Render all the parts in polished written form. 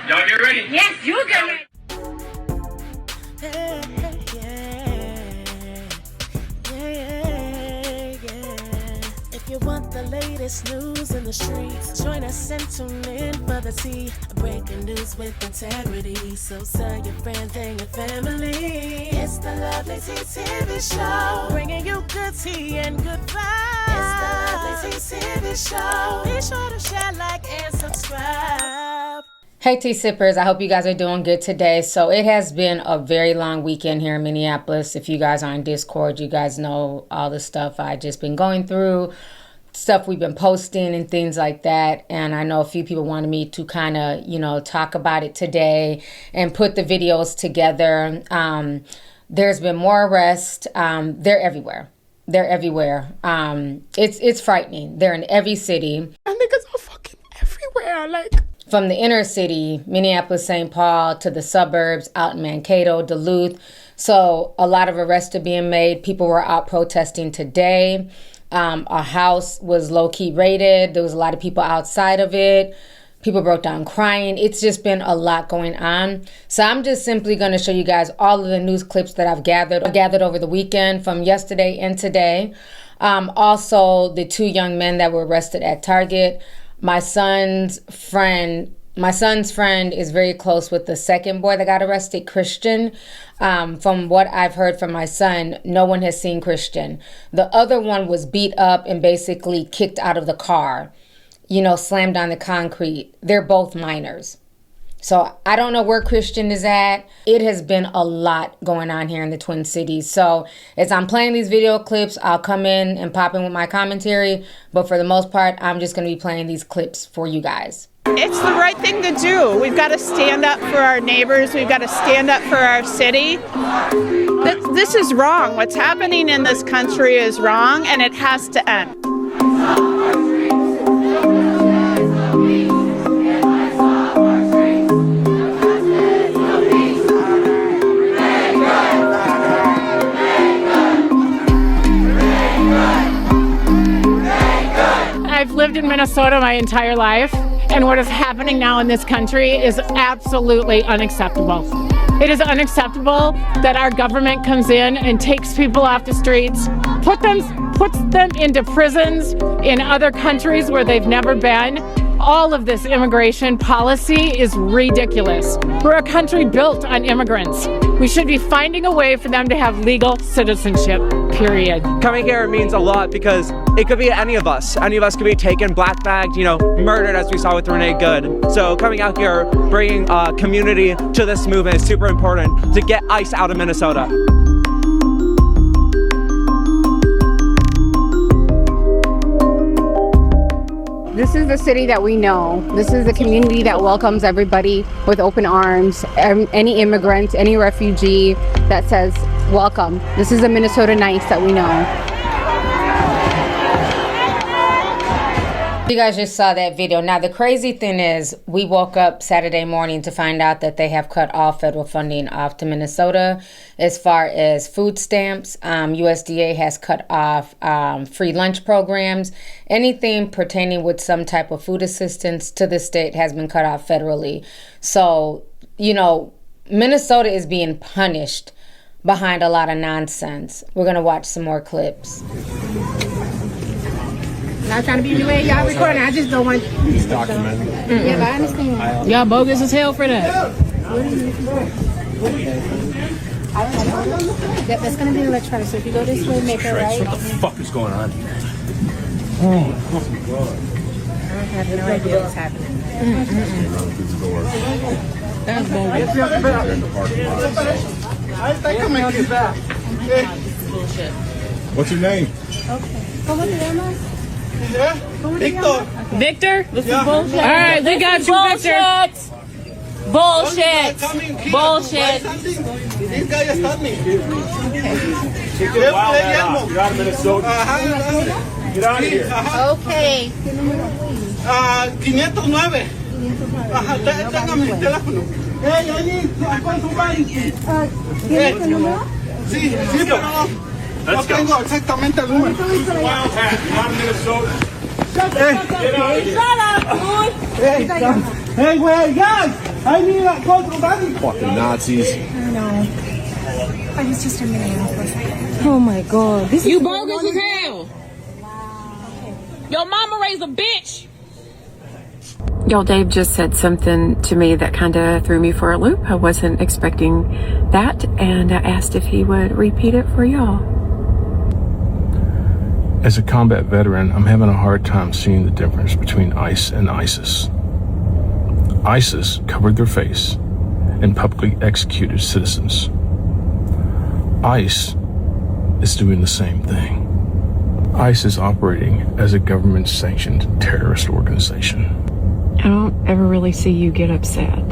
Y'all get ready? Yes, you get ready. If you want the latest news in the streets, join us and tune in for the tea. Breaking news with integrity. So tell your friends and your family. It's the Lovelyti TV show, bringing you good tea and good vibes. It's the Lovelyti TV show. Be sure to share, like, and subscribe. Hey tea sippers, I hope you guys are doing good today. So it has been a very long weekend here in Minneapolis. If you guys are on Discord, you guys know all the stuff I just been going through, stuff we've been posting and things like that. And I know a few people wanted me to kind of, talk about it today and put the videos together. There's been more arrests. They're everywhere. They're everywhere. It's frightening. They're in every city. And niggas are fucking everywhere, From the inner city, Minneapolis, St. Paul, to the suburbs, out in Mankato, Duluth. So a lot of arrests are being made. People were out protesting today. Our house was low-key raided. There was a lot of people outside of it. People broke down crying. It's just been a lot going on. So I'm just simply going to show you guys all of the news clips that I've gathered over the weekend from yesterday and today. Also, the two young men that were arrested at Target. My son's friend is very close with the second boy that got arrested, Christian. From what I've heard from my son, no one has seen Christian. The other one was beat up and basically kicked out of the car, slammed on the concrete. They're both minors. So I don't know where Christian is at. It has been a lot going on here in the Twin Cities. So as I'm playing these video clips, I'll come in and pop in with my commentary. But for the most part, I'm just going to be playing these clips for you guys. It's the right thing to do. We've got to stand up for our neighbors. We've got to stand up for our city. This is wrong. What's happening in this country is wrong, and it has to end. I've lived in Minnesota my entire life, and what is happening now in this country is absolutely unacceptable. It is unacceptable that our government comes in and takes people off the streets, puts them into prisons in other countries where they've never been. All of this immigration policy is ridiculous. We're a country built on immigrants. We should be finding a way for them to have legal citizenship, period. Coming here means a lot because it could be any of us. Any of us could be taken, black bagged, murdered as we saw with Renee Good. So coming out here, bringing community to this movement is super important to get ICE out of Minnesota. This is the city that we know. This is the community that welcomes everybody with open arms. Any immigrant, any refugee that says, welcome. This is the Minnesota Nice that we know. You guys just saw that video. Now, the crazy thing is we woke up Saturday morning to find out that they have cut all federal funding off to Minnesota as far as food stamps. USDA has cut off free lunch programs. Anything pertaining with some type of food assistance to the state has been cut off federally. So, Minnesota is being punished behind a lot of nonsense. We're going to watch some more clips. Not trying to be the way y'all recording. I just don't want. He's documenting. Yeah, but I understand. Y'all bogus as hell for that. That's gonna be electronic. So if you go this way, make it right. What the fuck is going on here? I have no idea what's happening. That's bogus. What's your name? Okay. Victor? This is bullshit. All right, we got you, Victor. Bullshit. Bullshit. This guy stopped me. Get out of Minnesota. Get out of here. Okay. 509. Ajá, téngame el teléfono. Hey, I need to call somebody. ¿Tienes el número? Sí, pero no tengo exactamente el número. Wild hat, not Minnesota. Hey, get out of here. Shut up, dude. Hey, Hey, wait, guys! I need to go to body. Fucking Nazis. I was just in Minneapolis. Oh my God. You bogus as hell. Your mama raised a bitch. Y'all, Dave just said something to me that kind of threw me for a loop. I wasn't expecting that, and I asked if he would repeat it for y'all. As a combat veteran, I'm having a hard time seeing the difference between ICE and ISIS. ISIS covered their face and publicly executed citizens. ICE is doing the same thing. ICE is operating as a government-sanctioned terrorist organization. I don't ever really see you get upset.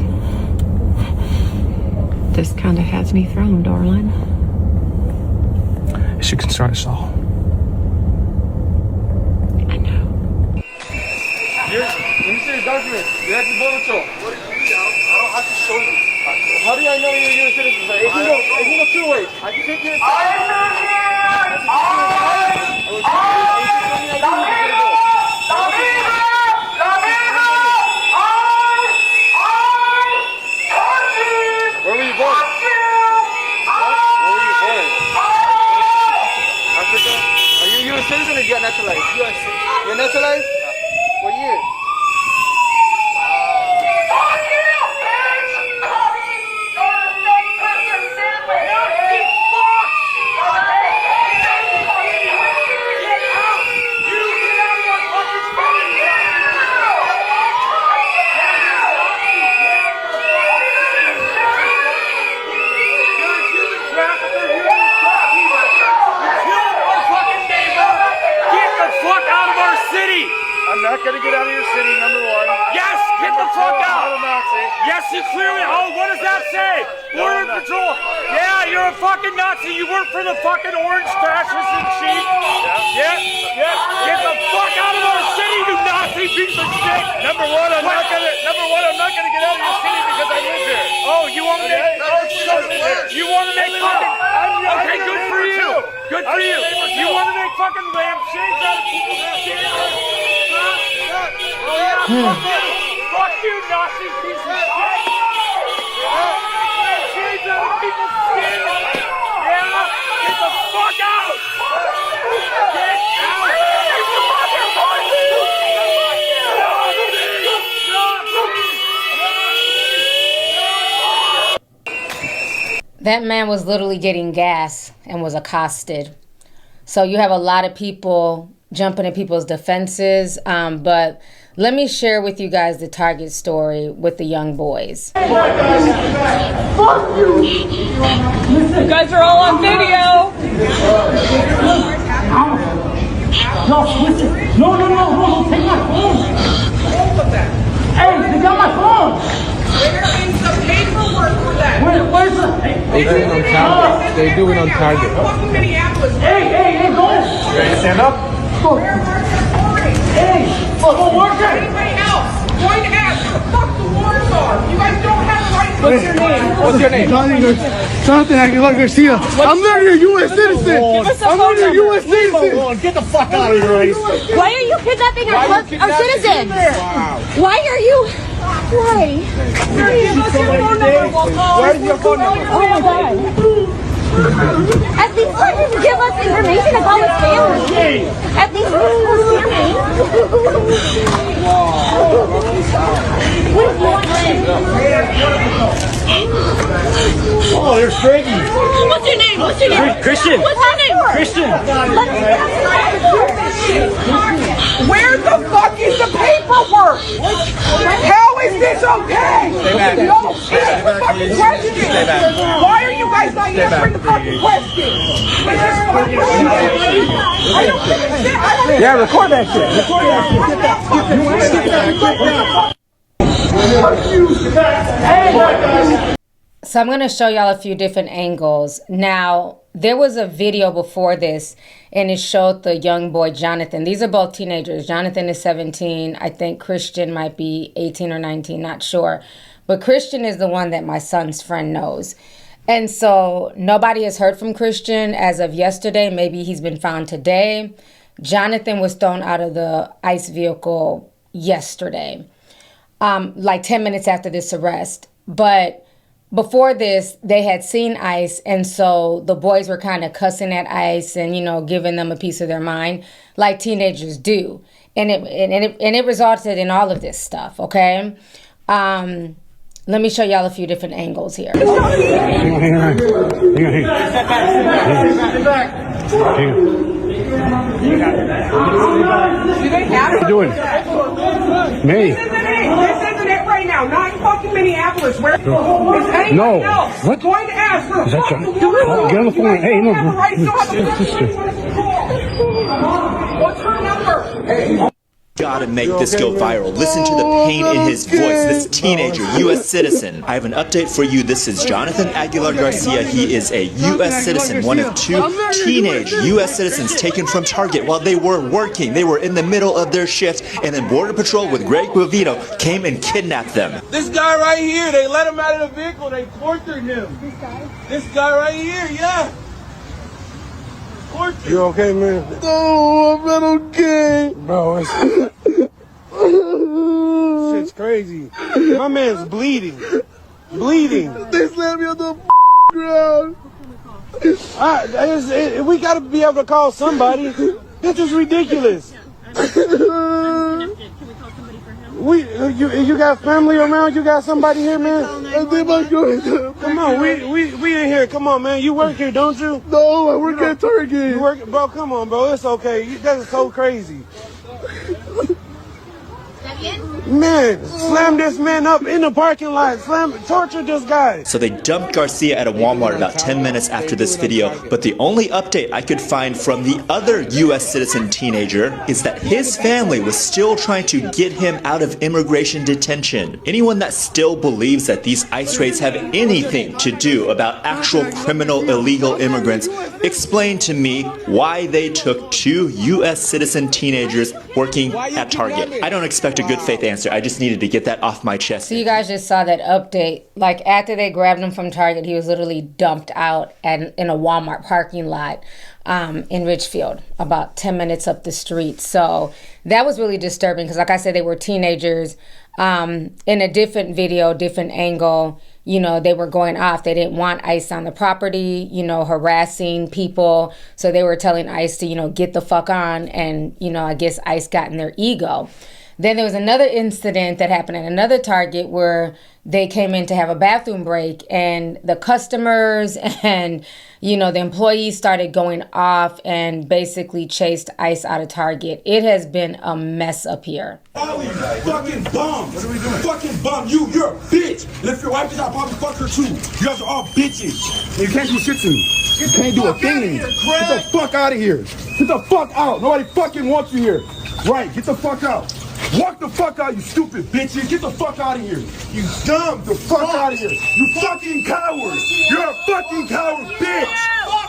This kind of has me thrown, darling. It should concern us all. I know. Let me see your document. You have to border patrol. What do you mean? I don't have to show you. How do I know you're a U.S. citizen? It can go two ways. I can take you. Where were you born? Where were you born? Africa? Are you a U.S. citizen or you got naturalized? U.S. citizen. You're naturalized? What year? I'm not gonna get out of your city, number one. Yes, get the fuck out! I'm not a Nazi. Yes, you clearly. Oh, what does that say? Border Patrol. Yeah, you're a fucking Nazi. You work for the fucking orange fascists and cheat. Yeah. Get the fuck out of our city, you Nazi piece of shit. Number one, I'm not gonna get out of your city because I live here. Oh, you want to make? You want to make fucking? Okay, good for you. Good for you. You want to make fucking lampshades out of people's skin? Fuck you, Nazi piece of shit! Lampshades out of people's skin! Yeah? Get the fuck out! Get out! That man was literally getting gas and was accosted. So you have a lot of people jumping in people's defenses, but let me share with you guys the Target story with the young boys. Fuck you! You guys are all on video. No, take my phone! Hey, they got my phone! Where is the paperwork for that? Where's the... They do it on Target. They do it on Target. Fucking Minneapolis. Hey, go! Ready to stand up? Hey, go work it! Anybody else going to ask what the fuck the wars are? You guys don't have the right. What's your name? What's your name? Jonathan Aguilar Garcia. I'm literally a U.S. citizen. I'm literally a U.S. citizen. Get the fuck out of here, Race. Why are you kidnapping our citizens? Wow. Why are you? Why? Give us your phone number. We'll call. Where's your phone number? Oh my God. At least let him give us information about his family. At least let his family. What is going on? Oh, there's Frankie. What's your name? What's your name? Christian. What's your name? Christian. Where the fuck is the paperwork? How is this okay? No, answer the fucking question. Why are you guys not answering the fucking question? Is this fucking I don't understand. Yeah, record that shit. Record that shit. So I'm going to show y'all a few different angles. Now, there was a video before this, and it showed the young boy, Jonathan. These are both teenagers. Jonathan is 17. I think Christian might be 18 or 19, not sure. But Christian is the one that my son's friend knows. And so nobody has heard from Christian as of yesterday. Maybe he's been found today. Jonathan was thrown out of the ICE vehicle yesterday. like 10 minutes after this arrest. But before this, they had seen ICE, and so the boys were kind of cussing at ICE and, you know, giving them a piece of their mind, like teenagers do. And it resulted in all of this stuff, okay? Let me show y'all a few different angles here. Hang on. Do they have What are you doing? May. This isn't it right now. Not in fucking Minneapolis. Where is anybody No. else What? going to ask for a Is that fucking your- delivery? Oh, get on the phone. Hey, no. Have a right, still have a Sister. What's her number? Gotta make this go viral. Listen to the pain in his voice. This teenager, U.S. citizen. I have an update for you. This is Jonathan Aguilar Garcia. He is a U.S. citizen, one of 2 teenage U.S. citizens taken from Target while they were working. They were in the middle of their shift, and then Border Patrol with Greg Bovino came and kidnapped them. This guy right here, they let him out of the vehicle, they tortured him. This guy? This guy right here, yeah. Tortured. You okay, man? No, I'm not okay. Bro, it's shit's crazy. My man's bleeding. Bleeding. They slammed me on the ground. We gotta be able to call somebody. This is ridiculous. You got family around? You got somebody here, man? Come on, we in here. Come on, man. You work here, don't you? No, I work at Target. You work, bro. Come on, bro. It's okay. That is so crazy. Man, slam this man up in the parking lot. Torture this guy. So they dumped Garcia at a Walmart about 10 minutes after this video, but the only update I could find from the other U.S. citizen teenager is that his family was still trying to get him out of immigration detention. Anyone that still believes that these ICE raids have anything to do about actual criminal illegal immigrants, explain to me why they took 2 U.S. citizen teenagers working at Target. I don't expect a good faith answer. I just needed to get that off my chest. So you guys just saw that update. Like after they grabbed him from Target, he was literally dumped out in a Walmart parking lot in Richfield, about 10 minutes up the street. So that was really disturbing because, like I said, they were teenagers. In a different video, different angle, you know, they were going off. They didn't want ICE on the property, you know, harassing people. So they were telling ICE to, you know, get the fuck on. And, you know, I guess ICE got in their ego. Then there was another incident that happened at another Target where they came in to have a bathroom break, and the customers and, you know, the employees started going off and basically chased ICE out of Target. It has been a mess up here. All these fucking bums. What are we doing? Fucking bum. You're a bitch. And if your wife is out, probably fuck her too. You guys are all bitches. You can't do shit to me. You can't do a thing to me. Get the fuck out of here. Get the fuck out. Nobody fucking wants you here. Right, get the fuck out. Walk the fuck out, you stupid bitches. Get the fuck out of here. You dumb. The fuck out of here. You fucking coward. You're a fucking coward, bitch.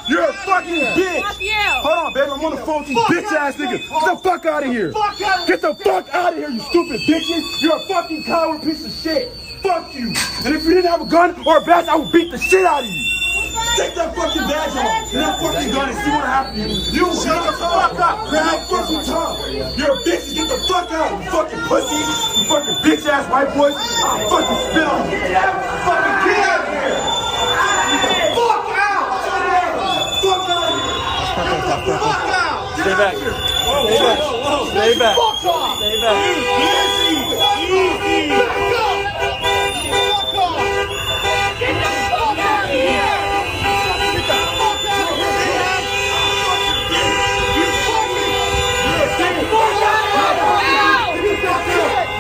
You're a fucking bitch. Hold on, baby. I'm on the phone with these bitch ass niggas. Get the fuck out of here. Get the fuck out of here, you stupid bitches. You're a fucking coward piece of shit. Fuck you. And if you didn't have a gun or a badge, I would beat the shit out of you. Take that fucking badge off and that fucking gun and see what happens to you. You shut the fuck up. Grab my fucking tongue. You're a bitch. Get the fuck out. You fucking pussy. You fucking bitch ass white boys. I'll fucking spit on you. Fucking get out of here. Get the fuck out. Fuck out of here. Get the fuck out. Stay back. Stay back. Fuck off. Stay back. Easy. Easy.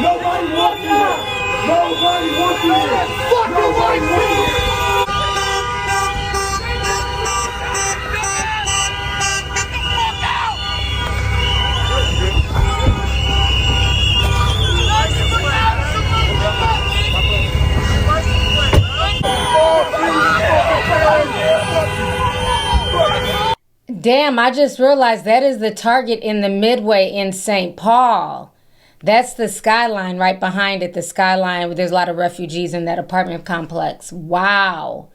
Nobody wants you here. Nobody wants you here. Fuck nobody wants you here. Damn, I just realized that is the Target in the Midway in St. Paul. That's the skyline right behind it, the skyline where there's a lot of refugees in that apartment complex. Wow.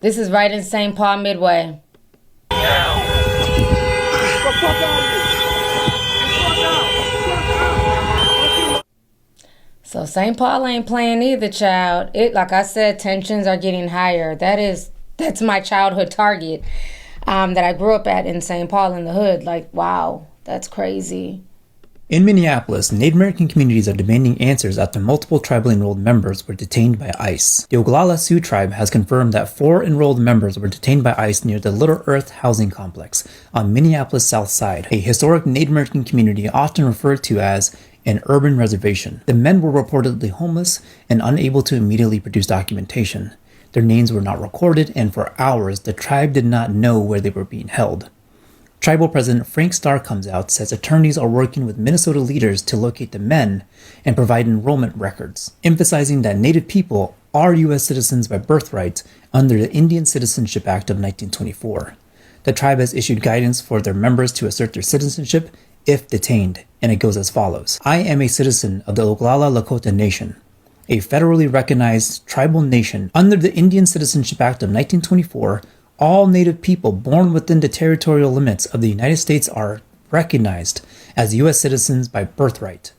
This is right in St. Paul Midway. So St. Paul ain't playing either, child. It, like I said, tensions are getting higher. That's my childhood target that I grew up at in St. Paul in the hood. Like, wow, that's crazy. In Minneapolis, Native American communities are demanding answers after multiple tribal enrolled members were detained by ICE. The Oglala Sioux tribe has confirmed that 4 enrolled members were detained by ICE near the Little Earth housing complex on Minneapolis' South Side, a historic Native American community often referred to as an urban reservation. The men were reportedly homeless and unable to immediately produce documentation. Their names were not recorded, and for hours, the tribe did not know where they were being held. Tribal President Frank Starr comes out, says attorneys are working with Minnesota leaders to locate the men and provide enrollment records, emphasizing that Native people are U.S. citizens by birthright under the Indian Citizenship Act of 1924. The tribe has issued guidance for their members to assert their citizenship if detained, and it goes as follows. I am a citizen of the Oglala Lakota Nation, a federally recognized tribal nation. Under the Indian Citizenship Act of 1924, all Native people born within the territorial limits of the United States are recognized as U.S. citizens by birthright.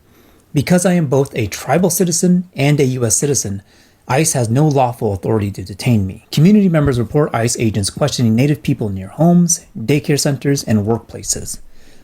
Because I am both a tribal citizen and a U.S. citizen, ICE has no lawful authority to detain me. Community members report ICE agents questioning Native people near homes, daycare centers, and workplaces,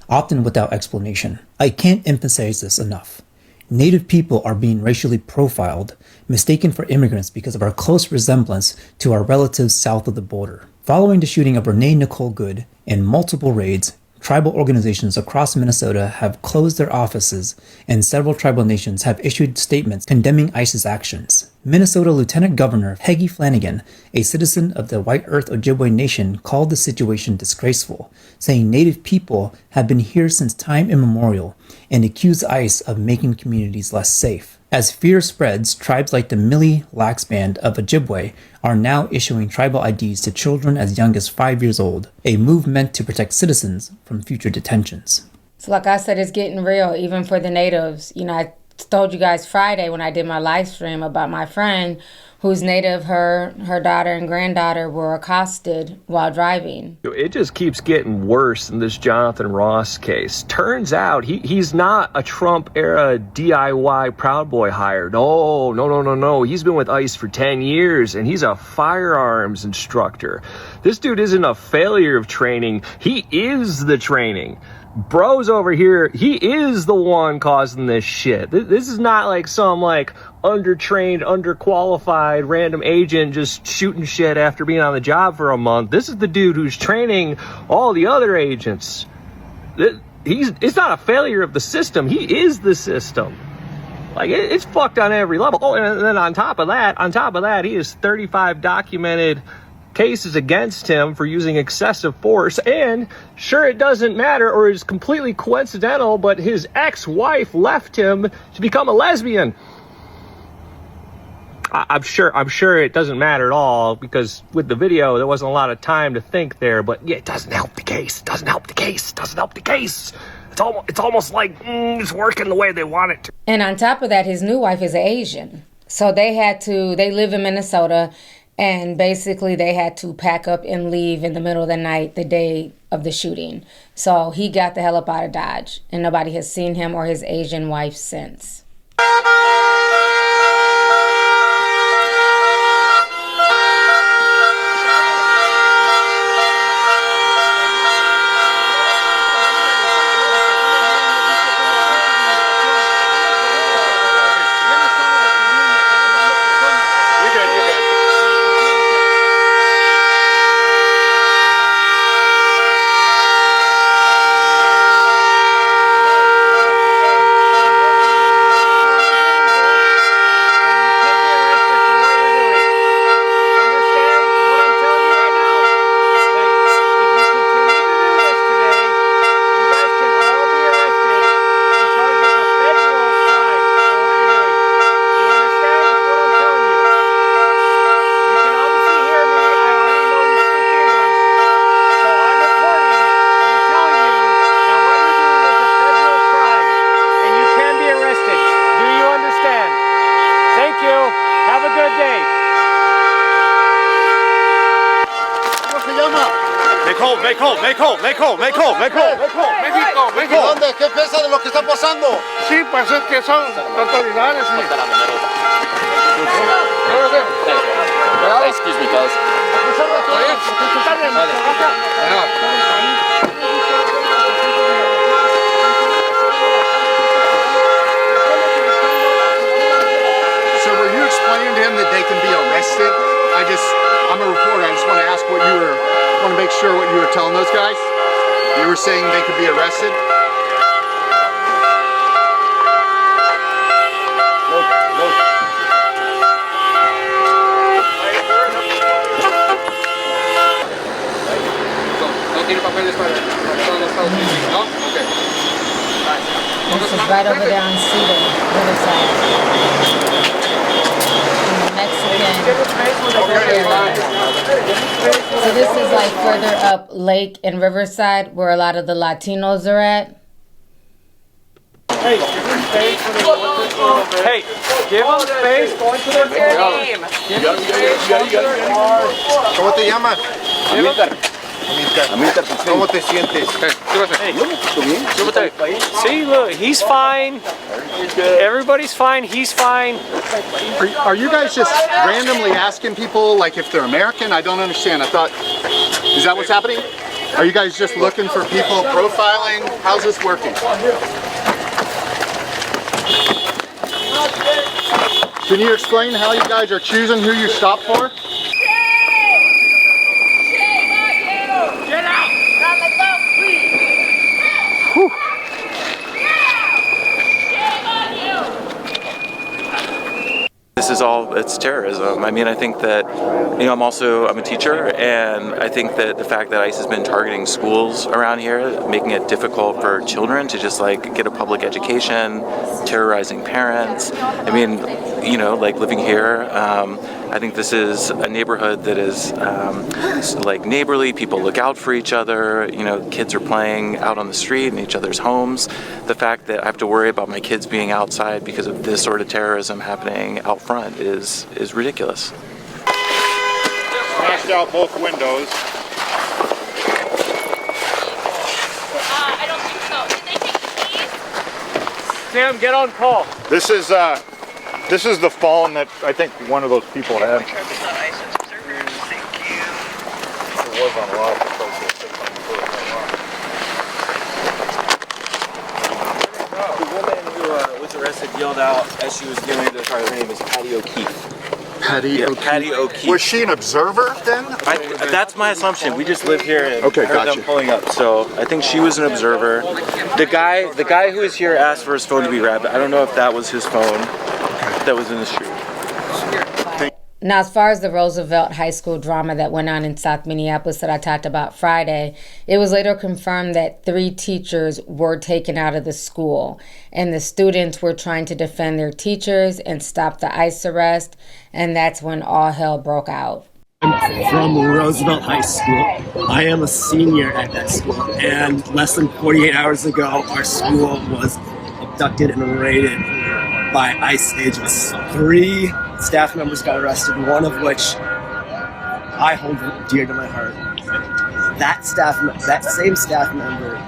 often without explanation. I can't emphasize this enough. Native people are being racially profiled, mistaken for immigrants because of our close resemblance to our relatives south of the border. Following the shooting of Renee Nicole Good and multiple raids, tribal organizations across Minnesota have closed their offices, and several tribal nations have issued statements condemning ICE's actions. Minnesota Lieutenant Governor Peggy Flanagan, a citizen of the White Earth Ojibwe Nation, called the situation disgraceful, saying Native people have been here since time immemorial, and accused ICE of making communities less safe. As fear spreads, tribes like the Mili Lax Band of Ojibwe are now issuing tribal IDs to children as young as 5 years old, a move meant to protect citizens from future detentions. So like I said, it's getting real, even for the natives. You know, I told you guys Friday when I did my live stream about my friend who's Native, her daughter and granddaughter were accosted while driving. It just keeps getting worse in this Jonathan Ross case. Turns out he's not a Trump-era DIY Proud Boy hire. No. He's been with ICE for 10 years, and he's a firearms instructor. This dude isn't a failure of training. He is the training. Bro's over here, he is the one causing this shit. This is not like some undertrained, underqualified random agent just shooting shit after being on the job for a month. This is the dude who's training all the other agents. It's not a failure of the system. He is the system. It's fucked on every level. Oh, and then on top of that, he has 35 documented cases against him for using excessive force, and sure, it doesn't matter, or is completely coincidental, but his ex-wife left him to become a lesbian. I'm sure it doesn't matter at all, because with the video there wasn't a lot of time to think there, but yeah, it doesn't help the case. It's almost like it's working the way they want it to. And on top of that, his new wife is Asian, so they live in Minnesota. And basically, they had to pack up and leave in the middle of the night, the day of the shooting. So he got the hell up out of Dodge, and nobody has seen him or his Asian wife since. México. ¿Dónde? ¿Qué piensa de lo que está pasando? Sí, pues es que son autoridades. Excuse me, fellas. So were you explaining to him that they can be arrested? I'm a reporter. I just want to ask want to make sure what you were telling those guys. You were saying they could be arrested? This is right over there on Cedar, Riverside. And the Mexican area. So this is like further up Lake and Riverside where a lot of the Latinos are at. Hey, give them space. What's your name? Give them space. ¿Cómo te llamas? ¿Cómo te sientes? See, look, he's fine. Everybody's fine. He's fine. Are you guys just randomly asking people like if they're American? I don't understand. I thought, is that what's happening? Are you guys just looking for people profiling? How's this working? Can you explain how you guys are choosing who you stop for? This is all, it's terrorism. I mean, I think that, I'm a teacher, and I think that the fact that ICE has been targeting schools around here, making it difficult for children to just get a public education, terrorizing parents. I mean, living here, I think this is a neighborhood that is neighborly. People look out for each other. Kids are playing out on the street in each other's homes. The fact that I have to worry about my kids being outside because of this sort of terrorism happening out front is ridiculous. Smashed out both windows. I don't think so. Did they take the keys? Sam, get on call. This is the phone that I think one of those people had. It was on lock. The woman who was arrested yelled out as she was getting ready to her name is Patty O'Keefe. Patty O'Keefe. Was she an observer then? That's my assumption. We just live here and okay, heard them pulling up. So I think she was an observer. The guy who was here asked for his phone to be grabbed. I don't know if that was his phone that was in the street. Now, as far as the Roosevelt High School drama that went on in South Minneapolis that I talked about Friday, it was later confirmed that 3 teachers were taken out of the school, and the students were trying to defend their teachers and stop the ICE arrest, and that's when all hell broke out. I'm from Roosevelt High School. I am a senior at that school, and less than 48 hours ago, our school was abducted and raided by ICE agents. 3 staff members got arrested, one of which I hold dear to my heart. That same staff member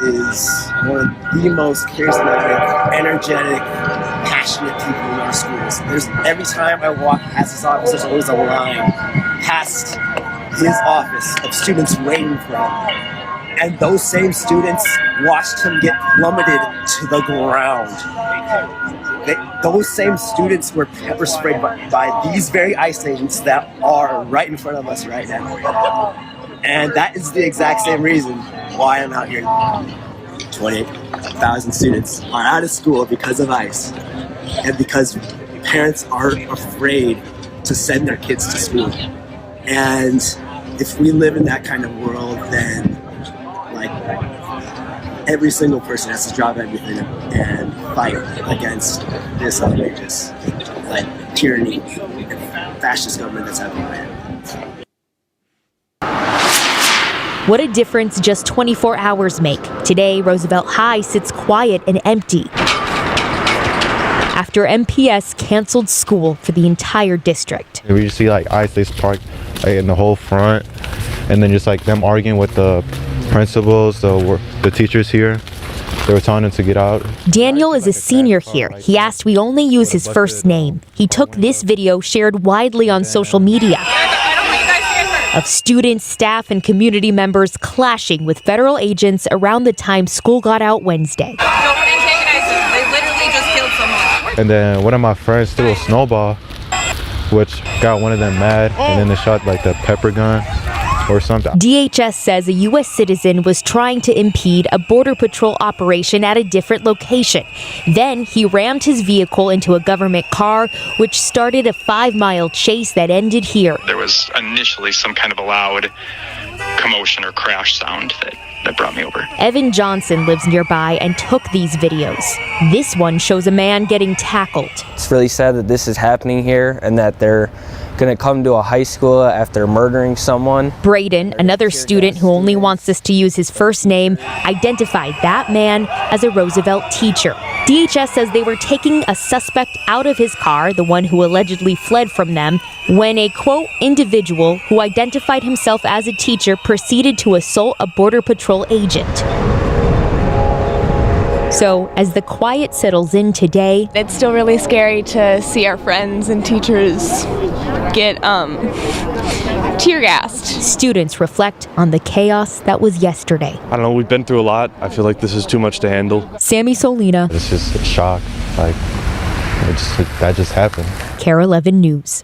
is one of the most charismatic, energetic, passionate people in our schools. Every time I walk past his office, there's always a line past his office of students waiting for him. And those same students watched him get plummeted to the ground. Those same students were pepper sprayed by these very ICE agents that are right in front of us right now. And that is the exact same reason why I'm out here. 28,000 students are out of school because of ICE. And because parents are afraid to send their kids to school. And if we live in that kind of world, then every single person has to drop everything and fight against this outrageous tyranny and fascist government that's happening right now. What a difference just 24 hours make. Today, Roosevelt High sits quiet and empty after MPS canceled school for the entire district. We just see ICE, they parked in the whole front, and then just them arguing with the principals, the teachers here. They were telling him to get out. Daniel is a senior here. He asked we only use his first name. He took this video shared widely on social media of students, staff, and community members clashing with federal agents around the time school got out Wednesday. Don't antagonize them. They literally just killed someone. And then one of my friends threw a snowball, which got one of them mad, and then they shot like the pepper gun or something. DHS says a U.S. citizen was trying to impede a Border Patrol operation at a different location. Then he rammed his vehicle into a government car, which started a 5-mile chase that ended here. There was initially some kind of a loud commotion or crash sound that brought me over. Evan Johnson lives nearby and took these videos. This one shows a man getting tackled. It's really sad that this is happening here and that they're going to come to a high school after murdering someone. Braden, another student who only wants us to use his first name, identified that man as a Roosevelt teacher. DHS says they were taking a suspect out of his car, the one who allegedly fled from them, when a, quote, individual who identified himself as a teacher proceeded to assault a Border Patrol agent. So, as the quiet settles in today, it's still really scary to see our friends and teachers get tear gassed. Students reflect on the chaos that was yesterday. I don't know, we've been through a lot. I feel like this is too much to handle. Sammy Solina. It's just a shock. Like, that just happened. KARE 11 News.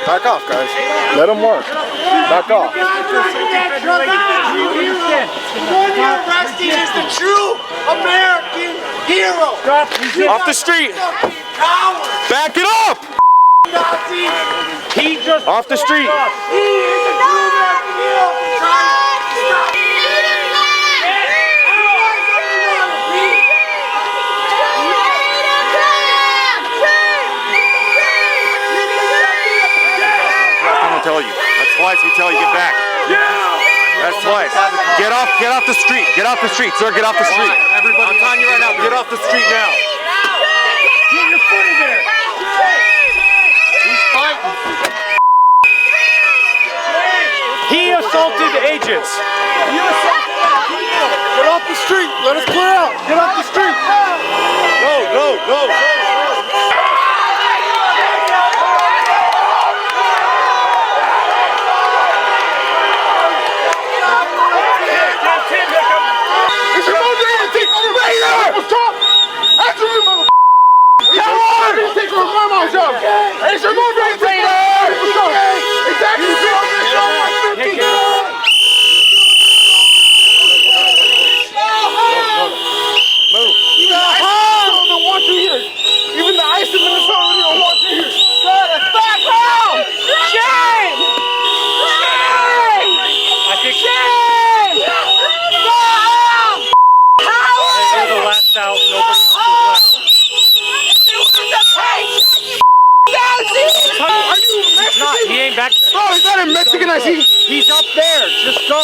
Back off, guys. Let them work. Back off. The one you're arresting is the true American hero. Off the street. Back it up. He just off the street. He is the true American hero for trying to stop. Tell you. That's twice we tell you get back. That's twice. Get off the street. Get off the street, sir. Get off the street. I'm telling you right now, get off the street now. Get your foot in there. He's fighting. He assaulted agents. Get off the street. Let us clear out. Get off the street. No. Even the ICE administrator don't want you here. Back home! Shame! I think shame! They're the last out. Nobody else is left. Are you Mexican? Not. He ain't back there. No, he's not a Mexican. I see. He's up there. Just go.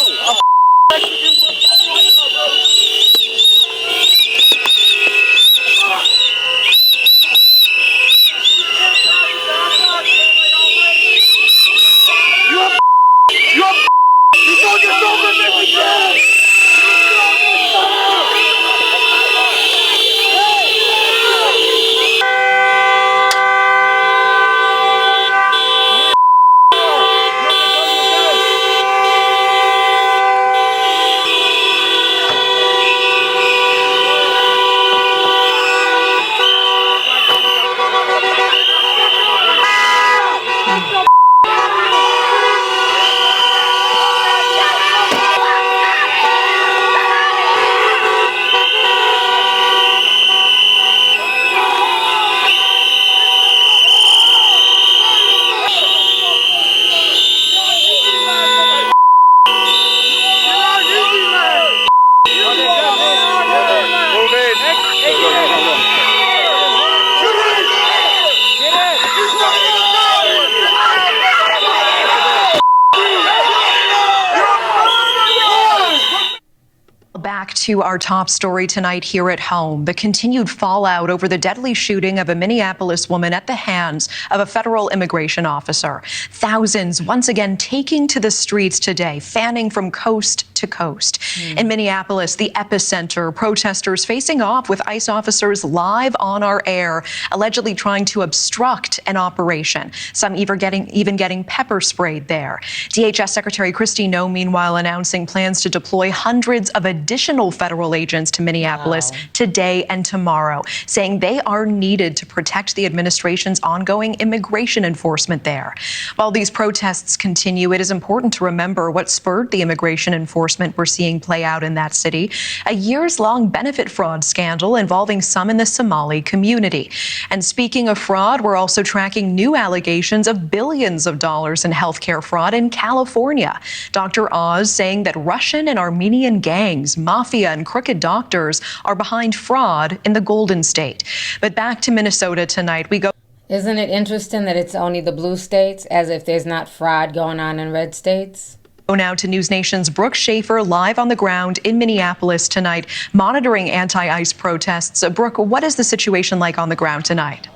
back to our top story tonight here at home. The continued fallout over the deadly shooting of a Minneapolis woman at the hands of a federal immigration officer. Thousands once again taking to the streets today, fanning from coast to coast. In Minneapolis, the epicenter, protesters facing off with ICE officers live on our air, allegedly trying to obstruct an operation. Some even getting pepper sprayed there. DHS Secretary Kristi Noem, meanwhile, announcing plans to deploy hundreds of additional federal agents to Minneapolis today and tomorrow, saying they are needed to protect the administration's ongoing immigration enforcement there. While these protests continue, it is important to remember what spurred the immigration enforcement we're seeing play out in that city, a years-long benefit fraud scandal involving some in the Somali community. And speaking of fraud, we're also tracking new allegations of billions of dollars in healthcare fraud in California. Dr. Oz saying that Russian and Armenian gangs, mafia, and crooked doctors are behind fraud in the Golden State. But back to Minnesota tonight, we go. Isn't it interesting that it's only the blue states, as if there's not fraud going on in red states? Now to News Nation's Brooke Schaefer live on the ground in Minneapolis tonight, monitoring anti-ICE protests. Brooke, what is the situation like on the ground tonight?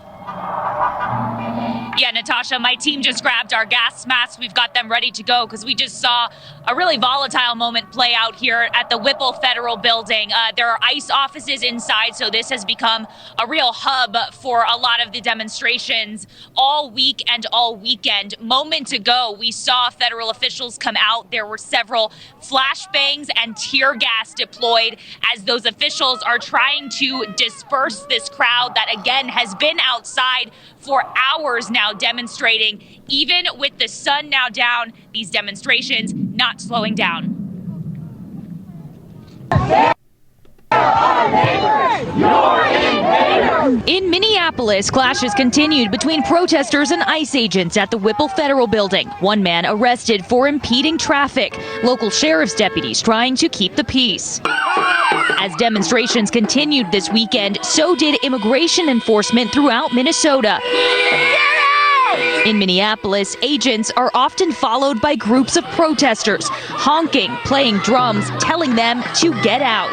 Yeah, Natasha, my team just grabbed our gas masks. We've got them ready to go because we just saw a really volatile moment play out here at the Whipple Federal Building. There are ICE offices inside, so this has become a real hub for a lot of the demonstrations all week and all weekend. Moments ago, we saw federal officials come out. There were several flashbangs and tear gas deployed as those officials are trying to disperse this crowd that, again, has been outside for hours now demonstrating. Even with the sun now down, these demonstrations not slowing down. In Minneapolis, clashes continued between protesters and ICE agents at the Whipple Federal Building. One man arrested for impeding traffic. Local sheriff's deputies trying to keep the peace. As demonstrations continued this weekend, so did immigration enforcement throughout Minnesota. In Minneapolis, agents are often followed by groups of protesters, honking, playing drums, telling them to get out.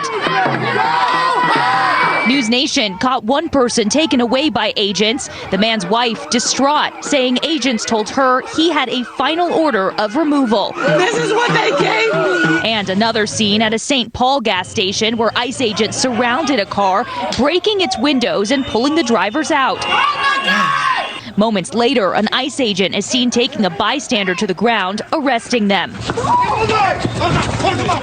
News Nation caught one person taken away by agents, the man's wife distraught, saying agents told her he had a final order of removal. This is what they gave me! And another scene at a St. Paul gas station where ICE agents surrounded a car, breaking its windows and pulling the drivers out. Moments later, an ICE agent is seen taking a bystander to the ground, arresting them.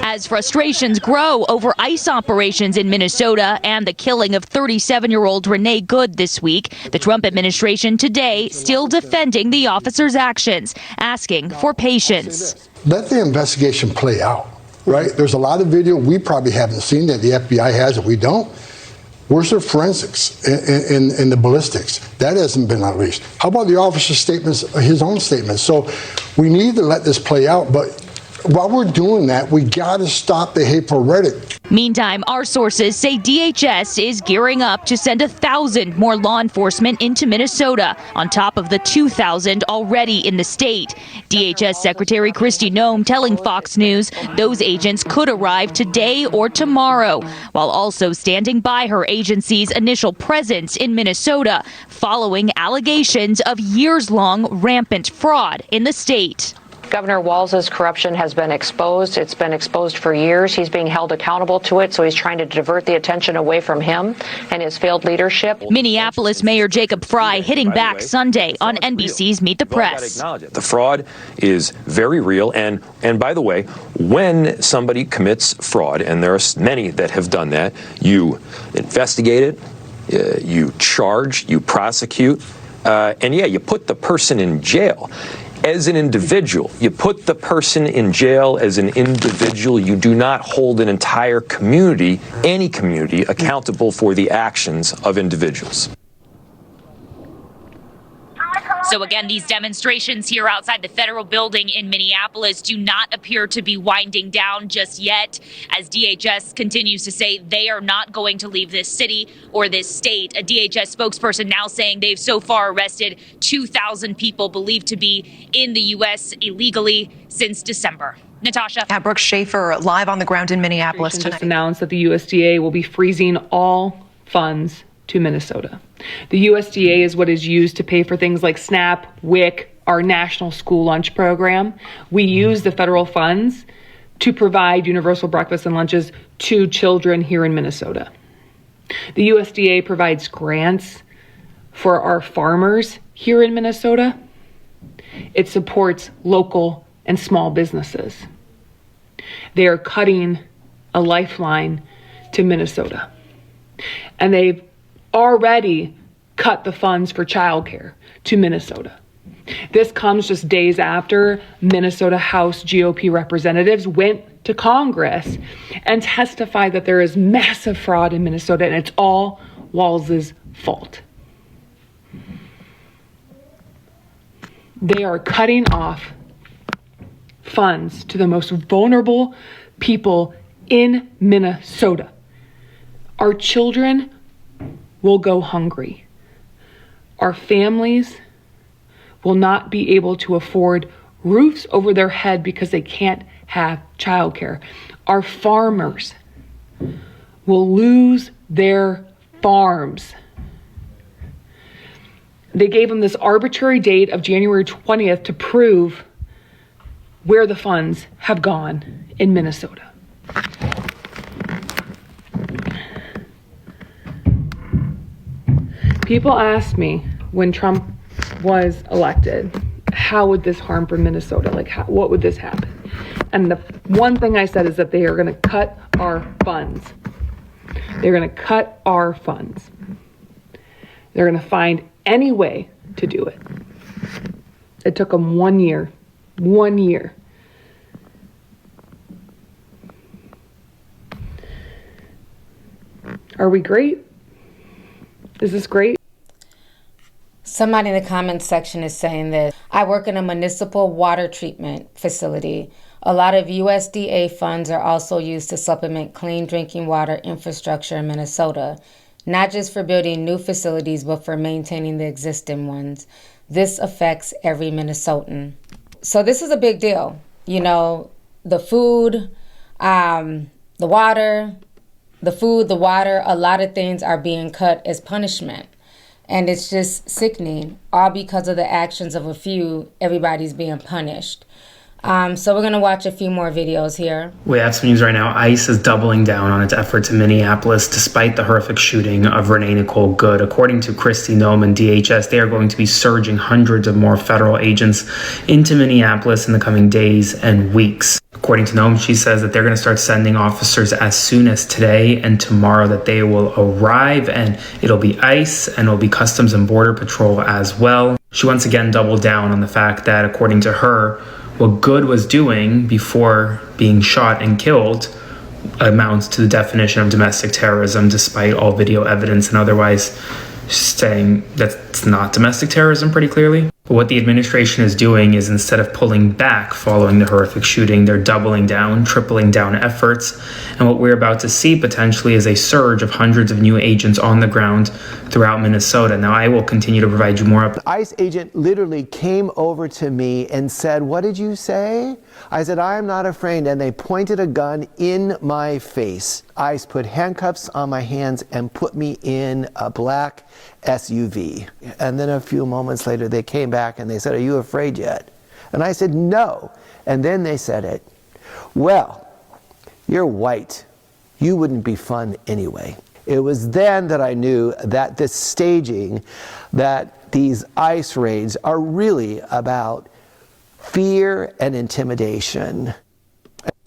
As frustrations grow over ICE operations in Minnesota and the killing of 37-year-old Renee Good this week, the Trump administration today still defending the officer's actions, asking for patience. Let the investigation play out, right? There's a lot of video we probably haven't seen that the FBI has that we don't. Where's the forensics in the ballistics? That hasn't been unleashed. How about the officer's statements, his own statements? So we need to let this play out, but while we're doing that, we got to stop the hateful rhetoric. Meantime, our sources say DHS is gearing up to send 1,000 more law enforcement into Minnesota, on top of the 2,000 already in the state. DHS Secretary Kristi Noem telling Fox News those agents could arrive today or tomorrow, while also standing by her agency's initial presence in Minnesota, following allegations of years-long rampant fraud in the state. Governor Walz's corruption has been exposed. It's been exposed for years. He's being held accountable to it, so he's trying to divert the attention away from him and his failed leadership. Minneapolis Mayor Jacob Fry hitting back Sunday on NBC's Meet the Press. The fraud is very real, and by the way, when somebody commits fraud, and there are many that have done that, you investigate it, you charge, you prosecute, and yeah, you put the person in jail. As an individual, you put the person in jail as an individual. You do not hold an entire community, any community, accountable for the actions of individuals. So again, these demonstrations here outside the federal building in Minneapolis do not appear to be winding down just yet, as DHS continues to say they are not going to leave this city or this state. A DHS spokesperson now saying they've so far arrested 2,000 people believed to be in the U.S. illegally since December. Natasha. Brooke Schaefer live on the ground in Minneapolis tonight. Just announced that the USDA will be freezing all funds to Minnesota. The USDA is what is used to pay for things like SNAP, WIC, our national school lunch program. We use the federal funds to provide universal breakfast and lunches to children here in Minnesota. The USDA provides grants for our farmers here in Minnesota. It supports local and small businesses. They are cutting a lifeline to Minnesota. And they've already cut the funds for childcare to Minnesota. This comes just days after Minnesota House GOP representatives went to Congress and testified that there is massive fraud in Minnesota and it's all Walz's fault. They are cutting off funds to the most vulnerable people in Minnesota. Our children will go hungry. Our families will not be able to afford roofs over their head because they can't have childcare. Our farmers will lose their farms. They gave them this arbitrary date of January 20th to prove where the funds have gone in Minnesota. People asked me when Trump was elected, how would this harm for Minnesota? Like, what would this happen? And the one thing I said is that they are going to cut our funds. They're going to cut our funds. They're going to find any way to do it. It took them 1 year. 1 year. Are we great? Is this great? Somebody in the comments section is saying this. I work in a municipal water treatment facility. A lot of USDA funds are also used to supplement clean drinking water infrastructure in Minnesota, not just for building new facilities, but for maintaining the existing ones. This affects every Minnesotan. So this is a big deal. You know, the food, the water, a lot of things are being cut as punishment. And it's just sickening. All because of the actions of a few, everybody's being punished. So we're going to watch a few more videos here. We have some news right now. ICE is doubling down on its efforts in Minneapolis despite the horrific shooting of Renee Nicole Good. According to Kristi Noem and DHS, they are going to be surging hundreds of more federal agents into Minneapolis in the coming days and weeks. According to Noem, she says that they're going to start sending officers as soon as today and tomorrow, that they will arrive, and it'll be ICE and it'll be Customs and Border Patrol as well. She once again doubled down on the fact that, according to her, what Good was doing before being shot and killed amounts to the definition of domestic terrorism, despite all video evidence and otherwise saying that's not domestic terrorism pretty clearly. But what the administration is doing is, instead of pulling back following the horrific shooting, they're doubling down, tripling down efforts. And what we're about to see potentially is a surge of hundreds of new agents on the ground throughout Minnesota. Now, I will continue to provide you more updates. ICE agent literally came over to me and said, "What did you say?" I said, "I am not afraid," and they pointed a gun in my face. ICE put handcuffs on my hands and put me in a black SUV. And then a few moments later, they came back and they said, "Are you afraid yet?" And I said, "No." And then they said it. "Well, you're white. You wouldn't be fun anyway." It was then that I knew that this staging, that these ICE raids are really about fear and intimidation.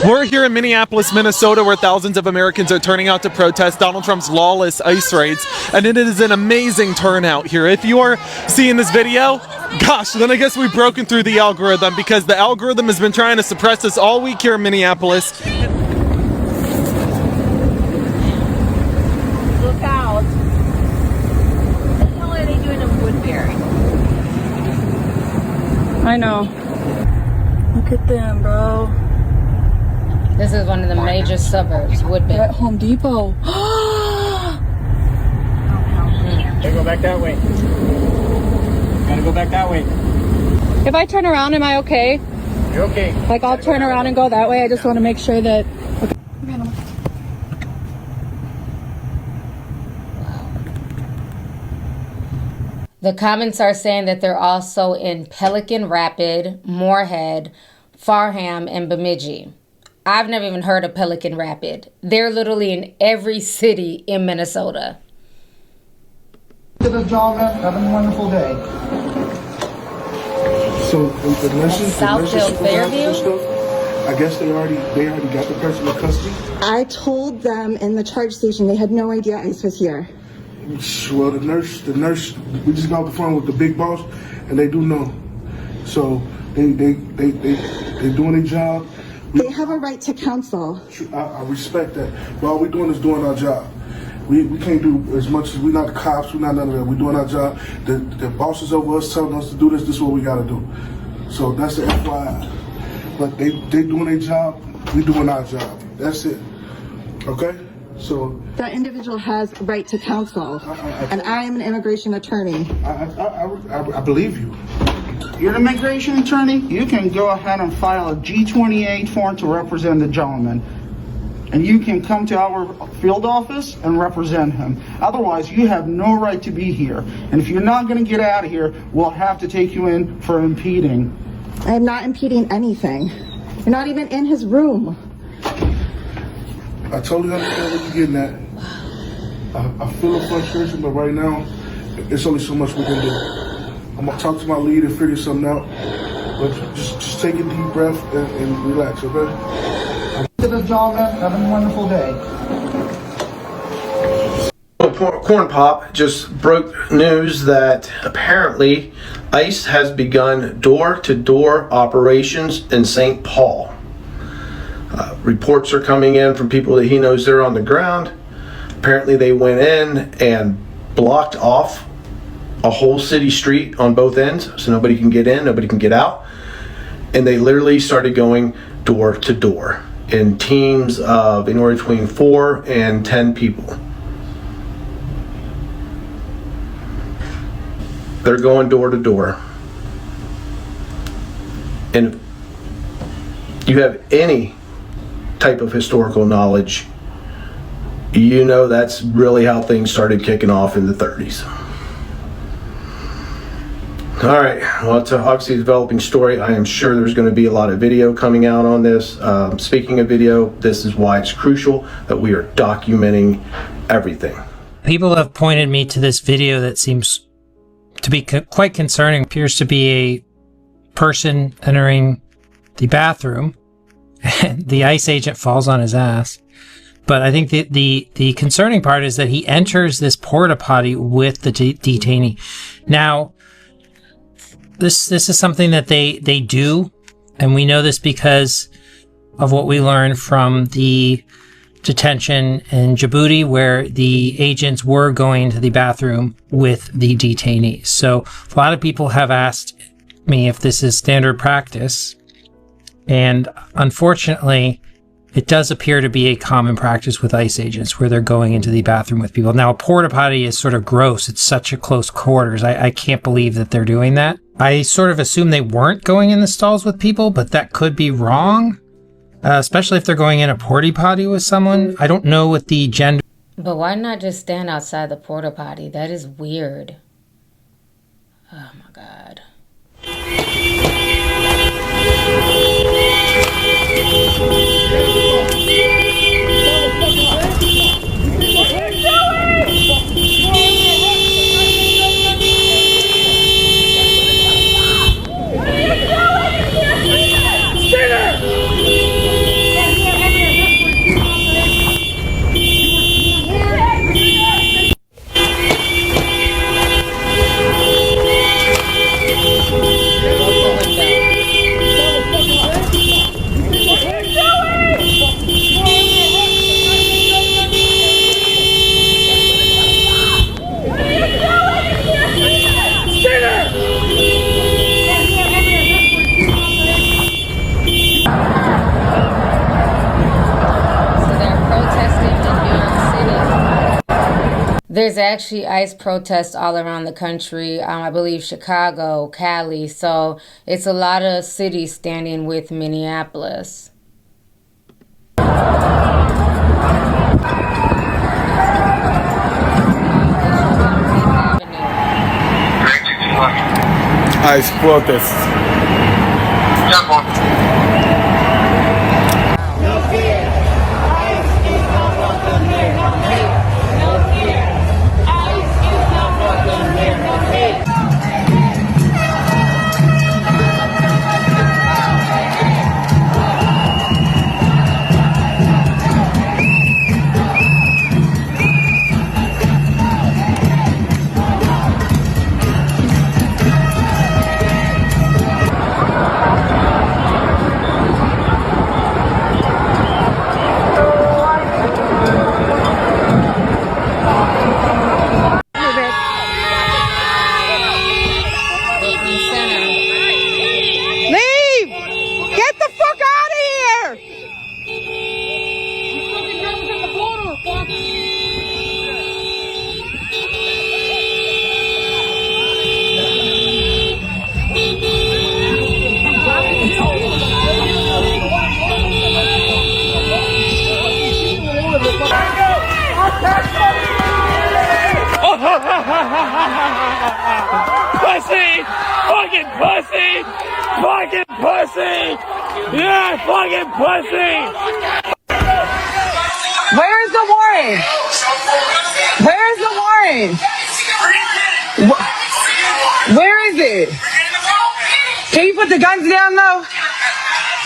We're here in Minneapolis, Minnesota, where thousands of Americans are turning out to protest Donald Trump's lawless ICE raids, and it is an amazing turnout here. If you are seeing this video, gosh, then I guess we've broken through the algorithm, because the algorithm has been trying to suppress us all week here in Minneapolis. Look out. What the hell are they doing in Woodbury? I know. Look at them, bro. This is one of the major suburbs, Woodbury. At Home Depot. Gotta go back that way. Gotta go back that way. If I turn around, am I okay? You're okay. Like, I'll turn around and go that way. I just want to make sure that... Okay. The comments are saying that they're also in Pelican Rapid, Moorhead, Farham, and Bemidji. I've never even heard of Pelican Rapid. They're literally in every city in Minnesota. To the gentlemen, having a wonderful day. So the nurses, Southfield, Fairview? I guess they already got the person in custody. I told them in the charge station they had no idea ICE was here. Well, the nurse, we just got off the phone with the big boss, and they do know. So they doing their job. They have a right to counsel. I respect that. But all we're doing is doing our job. We can't do as much as we're not the cops, we're not none of that. We're doing our job. The bosses over us telling us to do this is what we gotta do. So that's the FYI. But they doing their job, we doing our job. That's it. Okay? So That individual has right to counsel, and I am an immigration attorney. I believe you. You're an immigration attorney. You can go ahead and file a G-28 form to represent the gentleman. And you can come to our field office and represent him. Otherwise, you have no right to be here. And if you're not going to get out of here, we'll have to take you in for impeding. I am not impeding anything. You're not even in his room. I totally understand what you're getting at. I feel the frustration, but right now, it's only so much we can do. I'm gonna talk to my lead and figure something out. But just take a deep breath and relax, okay? To the gentlemen, having a wonderful day. Corn Pop just broke news that apparently ICE has begun door-to-door operations in St. Paul. Reports are coming in from people that he knows they're on the ground. Apparently they went in and blocked off a whole city street on both ends, so nobody can get in, nobody can get out. And they literally started going door to door in teams of anywhere between 4 and 10 people. They're going door to door. And if you have any type of historical knowledge, you know that's really how things started kicking off in the 30s. All right, well, it's obviously a developing story. I am sure there's going to be a lot of video coming out on this. Speaking of video, this is why it's crucial that we are documenting everything. People have pointed me to this video that seems to be quite concerning. Appears to be a person entering the bathroom, and the ICE agent falls on his ass. But I think the concerning part is that he enters this porta potty with the detainee. Now, this is something that they do, and we know this because of what we learned from the detention in Djibouti, where the agents were going to the bathroom with the detainees. So a lot of people have asked me if this is standard practice, and unfortunately, it does appear to be a common practice with ICE agents where they're going into the bathroom with people. Now, a porta potty is sort of gross. It's such a close quarters. I can't believe that they're doing that. I sort of assume they weren't going in the stalls with people, but that could be wrong, especially if they're going in a porta potty with someone. I don't know what the gender. But why not just stand outside the porta potty? That is weird. Oh my God. There's actually ICE protests all around the country. I believe Chicago, Cali. So it's a lot of cities standing with Minneapolis. ICE protests. Leave! Get the fuck out of here! Pussy! Fucking pussy! Fucking pussy! Yeah, fucking pussy! Where's the warrant? Where's the warrant? Where is it? Can you put the guns down though?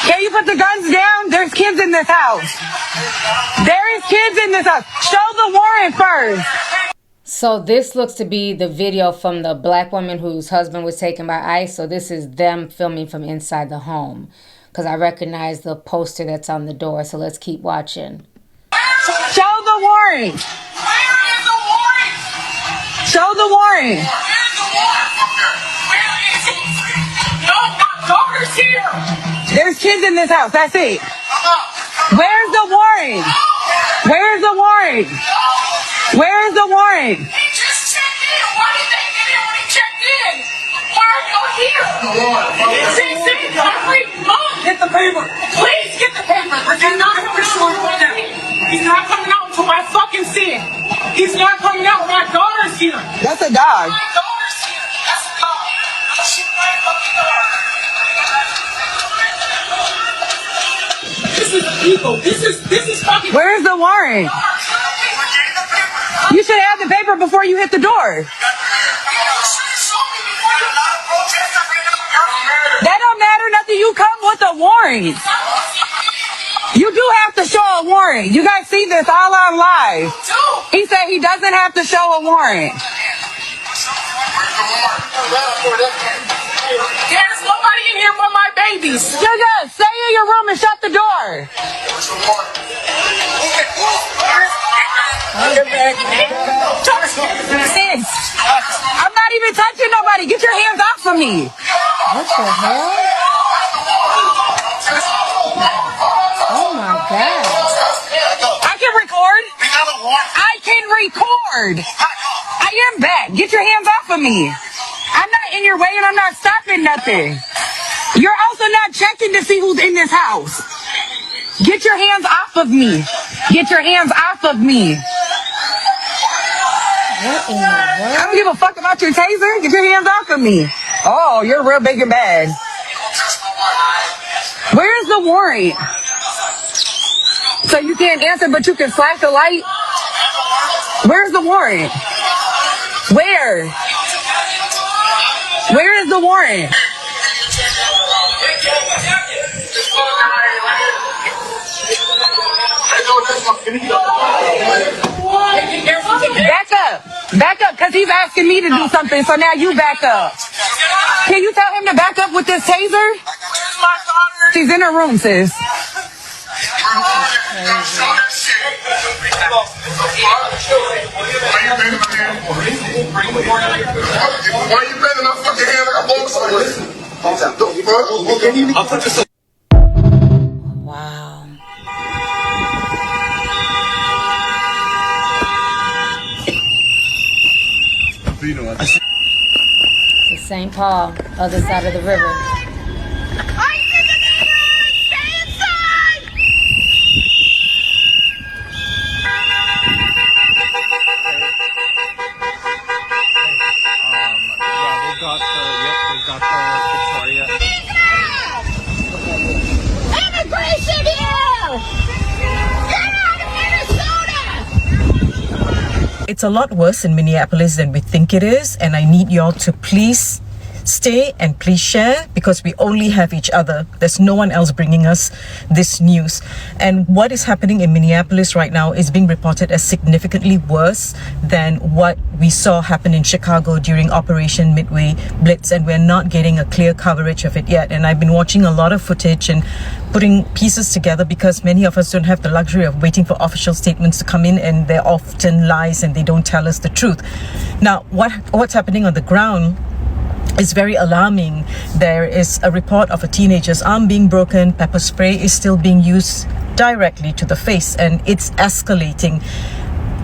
Can you put the guns down? There's kids in this house. There is kids in this house. Show the warrant first. So this looks to be the video from the black woman whose husband was taken by ICE. So this is them filming from inside the home. Because I recognize the poster that's on the door. So let's keep watching. Show the warrant. Show the warrant. There's kids in this house. That's it. Where's the warrant? Where's the warrant? Where is the warrant? He just checked in. Why did they get in when he checked in? Why are you here? He's in every month. Get the paper. Please get the paper. He's not coming out. He's not coming out until I fucking see it. He's not coming out. My daughter's here. That's a dog. My daughter's here. That's a dog. Shoot my fucking daughter. This is illegal. This is fucking. Where's the warrant? You should have the paper before you hit the door. That don't matter nothing. You come with a warrant. You do have to show a warrant. You guys see this all on live. He said he doesn't have to show a warrant. There's nobody in here but my babies. Sugar, stay in your room and shut the door. Sis, I'm not even touching nobody. Get your hands off of me. What the hell? Oh my God. I can record. I can record. I am back. Get your hands off of me. I'm not in your way and I'm not stopping nothing. You're also not checking to see who's in this house. Get your hands off of me. Get your hands off of me. I don't give a fuck about your taser. Get your hands off of me. Oh, you're real big and bad. Where's the warrant? So you can't answer, but you can flash the light? Where's the warrant? Where? Where is the warrant? Back up. Back up, because he's asking me to do something, so now you back up. Can you tell him to back up with this taser? She's in her room, sis. Why you bending my fucking hand like I'm blowing something? Wow. St. Paul, other side of the river. Immigration here! Get out of Minnesota! It's a lot worse in Minneapolis than we think it is, and I need y'all to please stay and please share, because we only have each other. There's no one else bringing us this news. And what is happening in Minneapolis right now is being reported as significantly worse than what we saw happen in Chicago during Operation Midway Blitz, and we're not getting a clear coverage of it yet. And I've been watching a lot of footage and putting pieces together, because many of us don't have the luxury of waiting for official statements to come in, and they're often lies and they don't tell us the truth. Now, what's happening on the ground is very alarming. There is a report of a teenager's arm being broken. Pepper spray is still being used directly to the face, and it's escalating.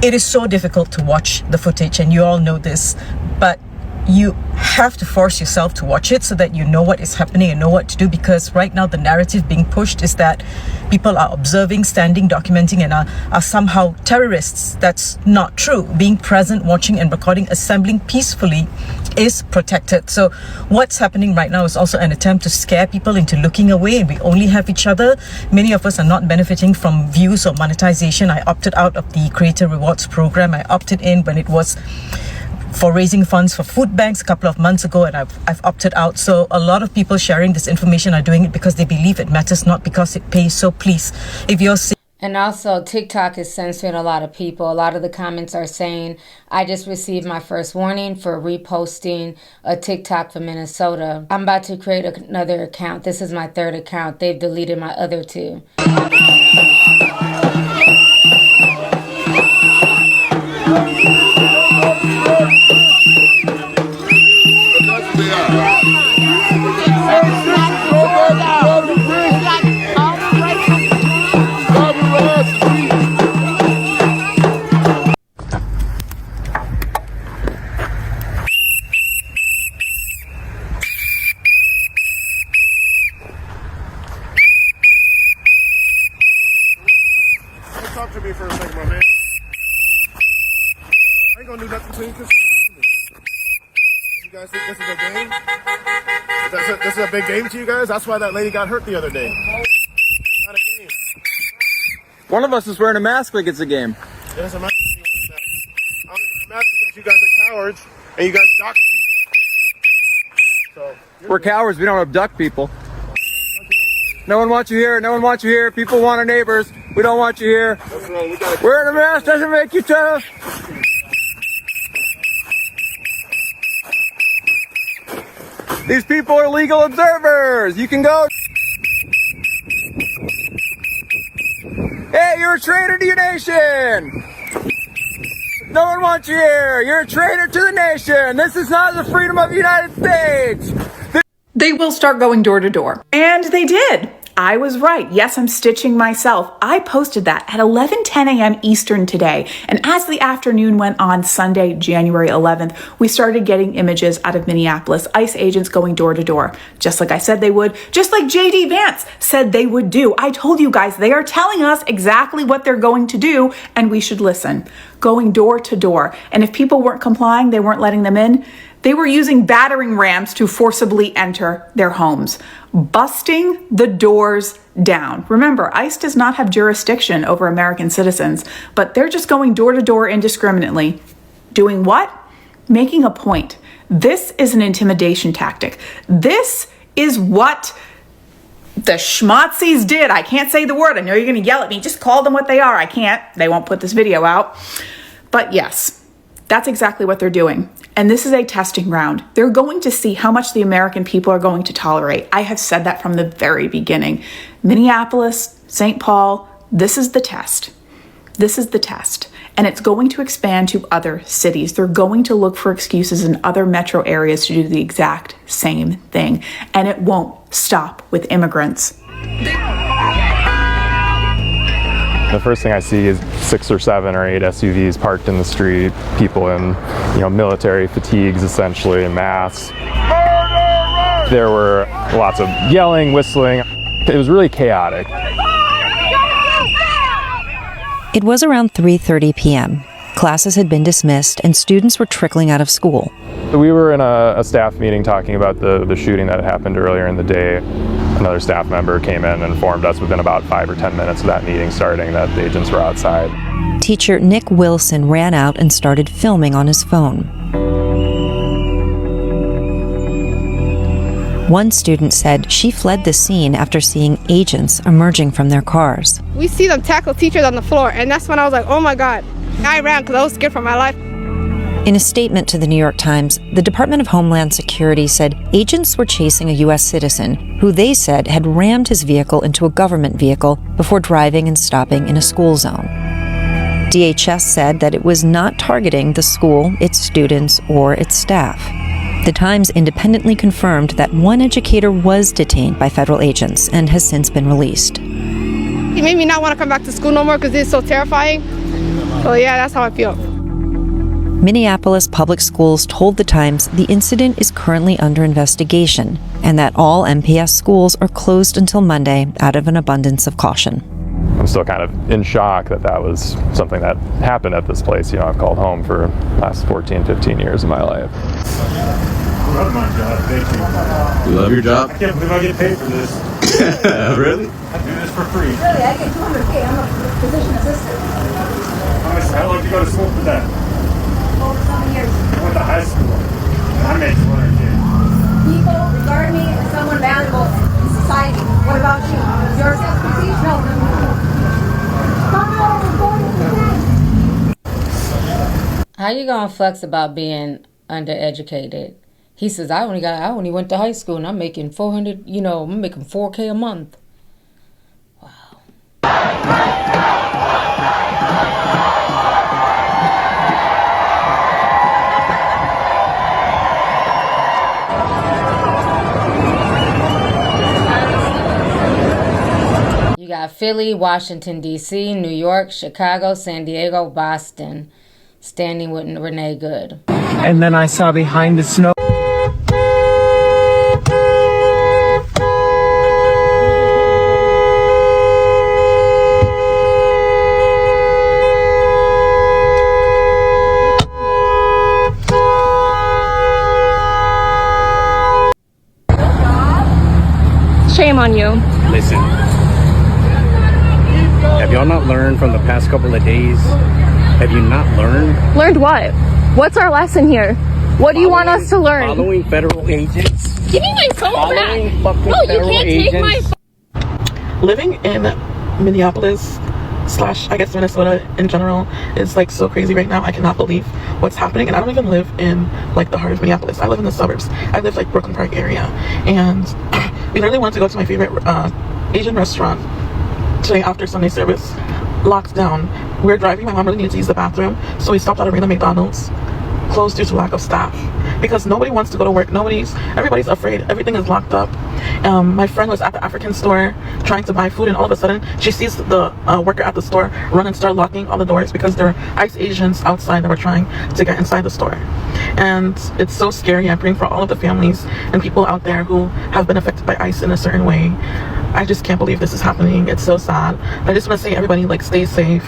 It is so difficult to watch the footage, and you all know this, but you have to force yourself to watch it so that you know what is happening and know what to do, because right now the narrative being pushed is that people are observing, standing, documenting, and are somehow terrorists. That's not true. Being present, watching and recording, assembling peacefully is protected. So what's happening right now is also an attempt to scare people into looking away, and we only have each other. Many of us are not benefiting from views or monetization. I opted out of the Creator Rewards program. I opted in when it was for raising funds for food banks a couple of months ago, and I've opted out. So a lot of people sharing this information are doing it because they believe it matters, not because it pays. So please, if you're And also, TikTok is censoring a lot of people. A lot of the comments are saying, I just received my first warning for reposting a TikTok for Minnesota. I'm about to create another account. This is my third account. They've deleted my other two. Talk to me for a second, my man. I ain't gonna do nothing to you. You guys think this is a game? This is a big game to you guys? That's why that lady got hurt the other day. It's not a game. One of us is wearing a mask like it's a game. It doesn't matter if you wear a mask. I'm wearing a mask because you guys are cowards and you guys dox people. So, we're cowards. We don't abduct people. No one wants you here. No one wants you here. People want our neighbors. We don't want you here. Wearing a mask doesn't make you tough. These people are legal observers. You can go. Hey, you're a traitor to your nation. No one wants you here. You're a traitor to the nation. This is not the freedom of the United States. They will start going door to door. And they did. I was right. Yes, I'm stitching myself. I posted that at 11:10 a.m. Eastern today. And as the afternoon went on Sunday, January 11th, we started getting images out of Minneapolis, ICE agents going door to door, just like I said they would, just like JD Vance said they would do. I told you guys, they are telling us exactly what they're going to do, and we should listen. Going door to door. And if people weren't complying, they weren't letting them in, they were using battering rams to forcibly enter their homes, busting the doors down. Remember, ICE does not have jurisdiction over American citizens, but they're just going door to door indiscriminately. Doing what? Making a point. This is an intimidation tactic. This is what the schmotzies did. I can't say the word. I know you're going to yell at me. Just call them what they are. I can't. They won't put this video out. But yes, that's exactly what they're doing. And this is a testing ground. They're going to see how much the American people are going to tolerate. I have said that from the very beginning. Minneapolis, St. Paul, this is the test. This is the test. And it's going to expand to other cities. They're going to look for excuses in other metro areas to do the exact same thing. And it won't stop with immigrants. The first thing I see is 6 or 7 or 8 SUVs parked in the street, people in, military fatigues essentially and masks. There were lots of yelling, whistling. It was really chaotic. It was around 3:30 p.m. Classes had been dismissed and students were trickling out of school. We were in a staff meeting talking about the shooting that had happened earlier in the day. Another staff member came in and informed us within about 5 or 10 minutes of that meeting starting that the agents were outside. Teacher Nick Wilson ran out and started filming on his phone. One student said she fled the scene after seeing agents emerging from their cars. We see them tackle teachers on the floor, and that's when I was like, oh my God. I ran because I was scared for my life. In a statement to the New York Times, the Department of Homeland Security said agents were chasing a U.S. citizen who they said had rammed his vehicle into a government vehicle before driving and stopping in a school zone. DHS said that it was not targeting the school, its students, or its staff. The Times independently confirmed that one educator was detained by federal agents and has since been released. He made me not want to come back to school no more because it's so terrifying. So yeah, that's how I feel. Minneapolis Public Schools told The Times the incident is currently under investigation and that all MPS schools are closed until Monday out of an abundance of caution. I'm still kind of in shock that that was something that happened at this place. You know, I've called home for the last 14, 15 years of my life. I love my job, thank you. You love your job? I can't believe I get paid for this. Really? I do this for free. Really, I get $200K. I'm a physician assistant. How long did you go to school for that? Over 7 years. I went to high school. I made 200K. People regard me as someone valuable in society. What about you? Your prestige? No. How you gonna flex about being undereducated? He says, I only went to high school and I'm making 400, I'm making 4K a month. You got Philly, Washington, D.C., New York, Chicago, San Diego, Boston, standing with Renee Good. And then I saw behind the snow. Shame on you. Listen, have y'all not learned from the past couple of days? Have you not learned? Learned what? What's our lesson here? What do you want us to learn? Following federal agents. Give me my phone back. No, you can't take my phone. Living in Minneapolis / I guess Minnesota in general is like so crazy right now. I cannot believe what's happening, and I don't even live in like the heart of Minneapolis. I live in the suburbs. I live like Brooklyn Park area, and we literally wanted to go to my favorite Asian restaurant today after Sunday service. Locked down. We were driving. My mom really needed to use the bathroom, so we stopped at a random McDonald's. Closed due to lack of staff because nobody wants to go to work. Everybody's afraid. Everything is locked up. My friend was at the African store trying to buy food, and all of a sudden she sees the worker at the store run and start locking all the doors because there are ICE agents outside that were trying to get inside the store. And it's so scary. I'm praying for all of the families and people out there who have been affected by ICE in a certain way. I just can't believe this is happening. It's so sad. I just want to say, everybody, like, stay safe.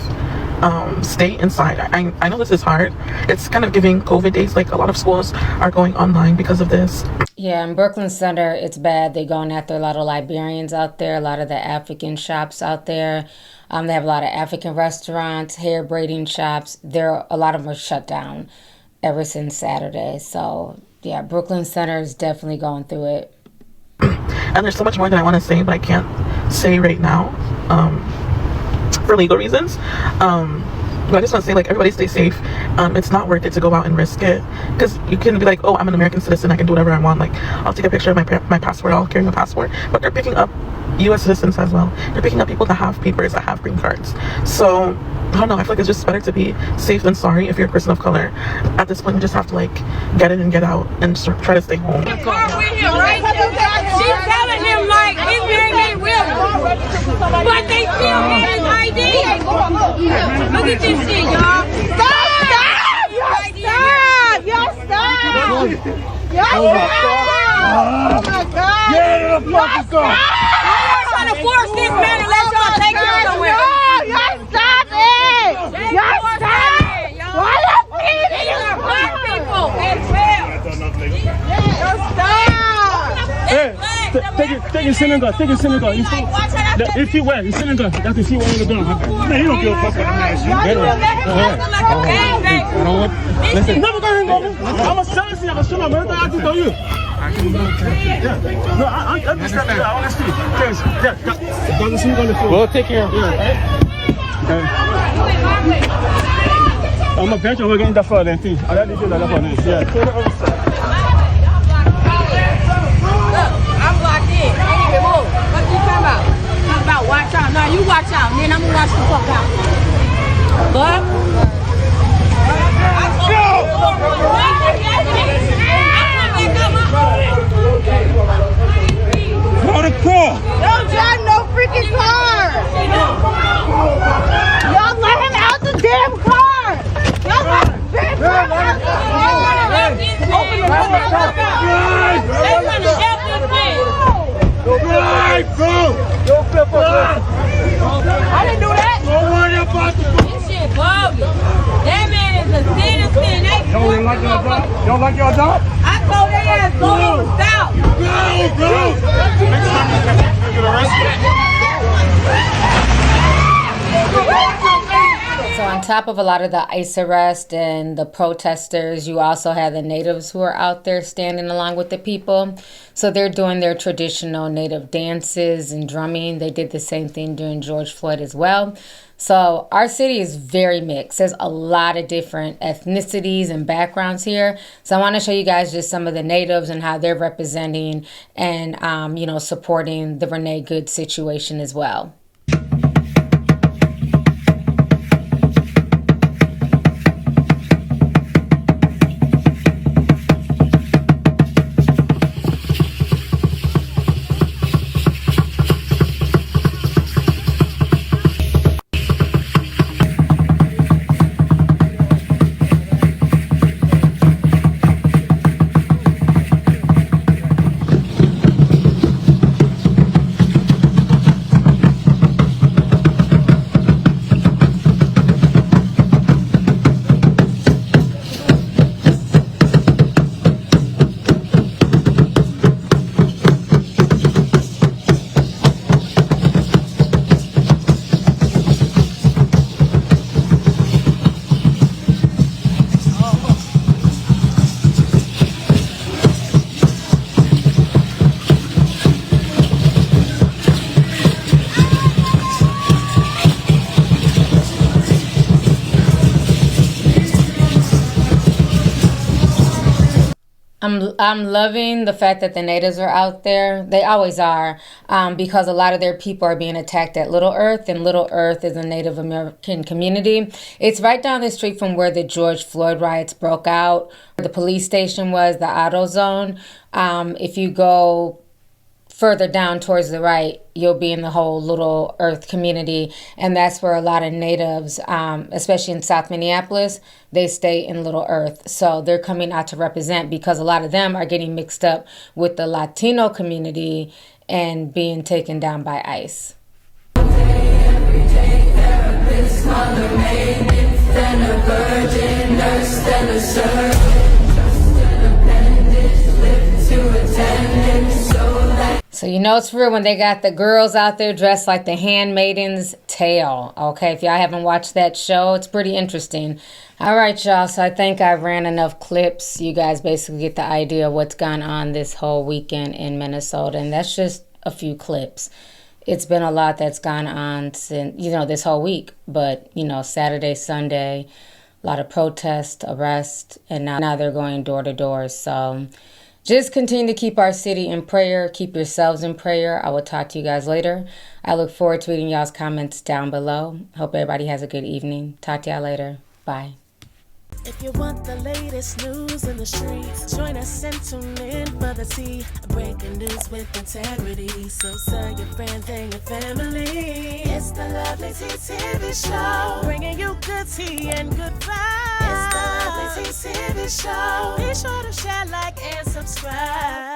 Stay inside. I know this is hard. It's kind of giving COVID days. Like, a lot of schools are going online because of this. Yeah, in Brooklyn Center, it's bad. They're going after a lot of Liberians out there, a lot of the African shops out there. They have a lot of African restaurants, hair braiding shops. A lot of them are shut down ever since Saturday. So, yeah, Brooklyn Center is definitely going through it. And there's so much more that I want to say, but I can't say right now. For legal reasons. But I just want to say, like, everybody stay safe. It's not worth it to go out and risk it, because you can be like, oh, I'm an American citizen, I can do whatever I want. Like, I'll take a picture of my passport, I'll carry my passport. But they're picking up U.S. citizens as well. They're picking up people that have papers, that have green cards. So I don't know, I feel like it's just better to be safe than sorry if you're a person of color. At this point, you just have to, like, get in and get out and try to stay home. She's telling him, like, his name ain't William, but they still have his ID. Look at this shit, y'all. Stop! Y'all stop! Y'all stop! Y'all stop! Oh my God! fuck up. Y'all trying to force this man to let y'all take him somewhere. No, y'all stop it! Y'all stop! Why y'all beating These are black people in jail. Stop! Hey, take your Senegal, take your Senegal. If you wear, Senegal, that's the shit wearing the gun. Man, you don't give a fuck what the man shoot. I don't want. Listen. Never gonna hang over. I'm a son, I'm a son, everything I do to you. No, I'm just stepping out. I want to see. Yeah, we'll take care of it. I'm a bench over getting the phone and thing. I got to do that phone. Yeah. I'm locked in. I ain't even move. What you talking about? Talking about watch out. No, you watch out. Then I'm gonna watch the fuck out. But Go to court. Don't drive no freaking car! Y'all let him out the damn car! Y'all let him out the open the door. They trying to help this man. I didn't do that. Don't worry about this shit bogus. That man is a citizen. They don't like your job? You don't like your job? I told their ass go on south. Go. Next time you get arrested. So on top of a lot of the ICE arrest and the protesters, you also have the natives who are out there standing along with the people. So they're doing their traditional native dances and drumming. They did the same thing during George Floyd as well. So our city is very mixed. There's a lot of different ethnicities and backgrounds here. So I want to show you guys just some of the natives and how they're representing and, supporting the Renee Good situation as well. I'm loving the fact that the natives are out there. They always are, because a lot of their people are being attacked at Little Earth, and Little Earth is a Native American community. It's right down the street from where the George Floyd riots broke out, where the police station was, the auto zone. If you go further down towards the right, you'll be in the whole Little Earth community, and that's where a lot of natives, especially in South Minneapolis, they stay in Little Earth. So they're coming out to represent, because a lot of them are getting mixed up with the Latino community and being taken down by ICE. So you know it's real when they got the girls out there dressed like the Handmaid's Tale. Okay, if y'all haven't watched that show, it's pretty interesting. All right, y'all, so I think I ran enough clips. You guys basically get the idea of what's gone on this whole weekend in Minnesota, and that's just a few clips. It's been a lot that's gone on since, this whole week. But, Saturday, Sunday, a lot of protests, arrests, and now they're going door to door. So just continue to keep our city in prayer. Keep yourselves in prayer. I will talk to you guys later. I look forward to reading y'all's comments down below. Hope everybody has a good evening. Talk to y'all later. Bye. If you want the latest news in the streets, join us and tune in for the tea. Breaking news with integrity. So tell your friends and your family. It's the Lovelyti TV show, bringing you good tea and good vibes. It's the Lovelyti TV show. Be sure to share, like, and subscribe.